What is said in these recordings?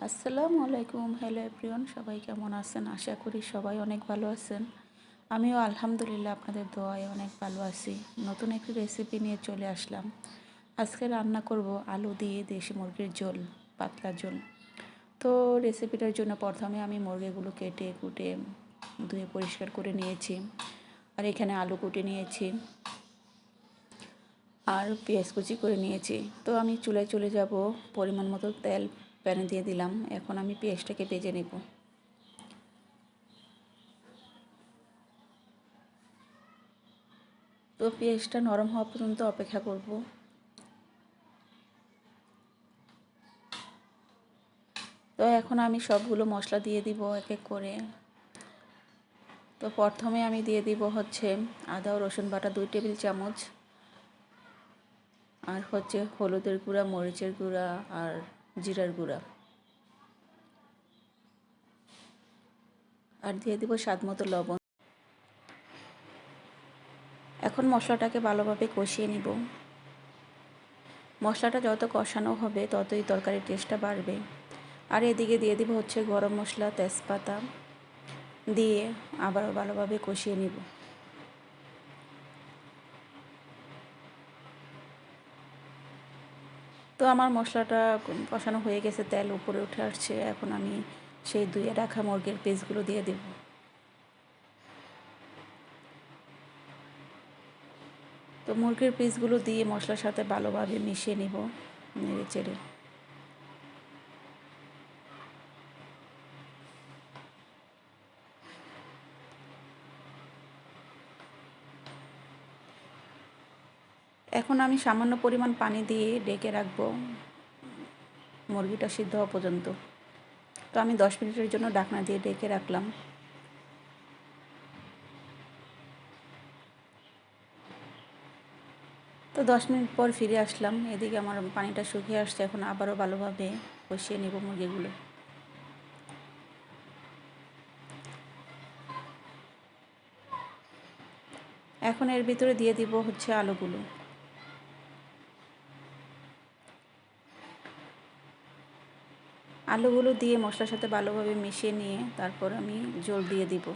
আসসালামু আলাইকুম। Hello everyone, সবাই কেমন আছেন? আশা করি সবাই অনেক ভালো আছেন। আমিও আলহামদুলিল্লাহ আপনাদের দোয়ায় অনেক ভালো আছি। নতুন একটি রেসিপি নিয়ে চলে আসলাম। আজকে রান্না করব আলু দিয়ে দেশি মুরগির ঝোল, পাতলা ঝোল। তো রেসিপিটার জন্য প্রথমে আমি মুরগিগুলো কেটে কুটে ধুয়ে পরিষ্কার করে নিয়েছি। আর এখানে আলু কুটে নিয়েছি আর পেঁয়াজ কুচি করে নিয়েছি। তো আমি চুলায় চলে যাব। পরিমাণ মতো তেল প্যানে দিয়ে দিলাম। এখন আমি পেঁয়াজটাকে ভেজে নেব। তো পেঁয়াজটা নরম হওয়া পর্যন্ত অপেক্ষা করব। তো এখন আমি সবগুলো মশলা দিয়ে দিব এক এক করে। তো প্রথমে আমি দিয়ে দিব হচ্ছে আদা ও রসুন বাটা 2 টেবিল চামচ, আর হচ্ছে হলুদের গুঁড়া, মরিচের গুঁড়া আর জিরার গুঁড়া, আর দিয়ে দিব স্বাদ মতো লবণ। এখন মশলাটাকে ভালোভাবে কষিয়ে নিব। মশলাটা যত কষানো হবে ততই তরকারির টেস্টটা বাড়বে। আর এদিকে দিয়ে দিব হচ্ছে গরম মশলা, তেজপাতা দিয়ে আবারও ভালোভাবে কষিয়ে নিব। তো আমার মশলাটা কষানো হয়ে গেছে, তেল উপরে উঠে আসছে। এখন আমি সেই ধুয়ে রাখা মুরগির পিসগুলো দিয়ে দেব। তো মুরগির পিসগুলো দিয়ে মশলার সাথে ভালোভাবে মিশিয়ে নিব, নেড়ে চেড়ে। এখন আমি সামান্য পরিমাণ পানি দিয়ে ঢেকে রাখবো মুরগিটা সিদ্ধ হওয়া পর্যন্ত। তো আমি 10 মিনিটের জন্য ঢাকনা দিয়ে ঢেকে রাখলাম। তো 10 মিনিট পর ফিরে আসলাম। এদিকে আমার পানিটা শুকিয়ে আসছে। এখন আবারও ভালোভাবে কষিয়ে নেব মুরগিগুলো। এখন এর ভিতরে দিয়ে দিব হচ্ছে আলুগুলো। আলুগুলো দিয়ে মশলার সাথে ভালোভাবে মিশিয়ে নিয়ে তারপর আমি ঝোল দিয়ে দিব।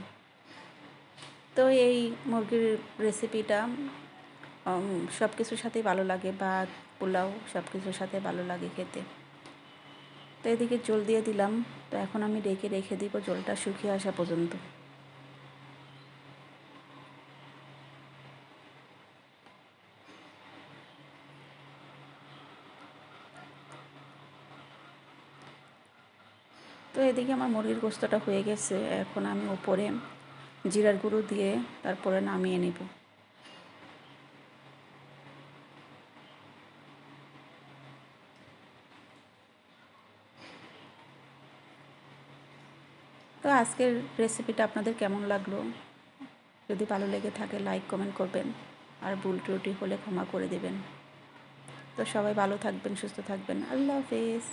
তো এই মুরগির রেসিপিটা সব কিছুর সাথেই ভালো লাগে, ভাত, পোলাও সব কিছুর সাথে ভালো লাগে খেতে। তো এদিকে ঝোল দিয়ে দিলাম। তো এখন আমি রেখে দিব ঝোলটা শুকিয়ে আসা পর্যন্ত। তো এদিকে আমার মুরগির গোস্তটা হয়ে গেছে। এখন আমি উপরে জিরার গুঁড়ো দিয়ে তারপরে নামিয়ে নেব। তো আজকের রেসিপিটা আপনাদের কেমন লাগলো? যদি ভালো লেগে থাকে লাইক কমেন্ট করবেন, আর ভুল ত্রুটি হলে ক্ষমা করে দেবেন। তো সবাই ভালো থাকবেন, সুস্থ থাকবেন। আল্লাহ হাফেজ।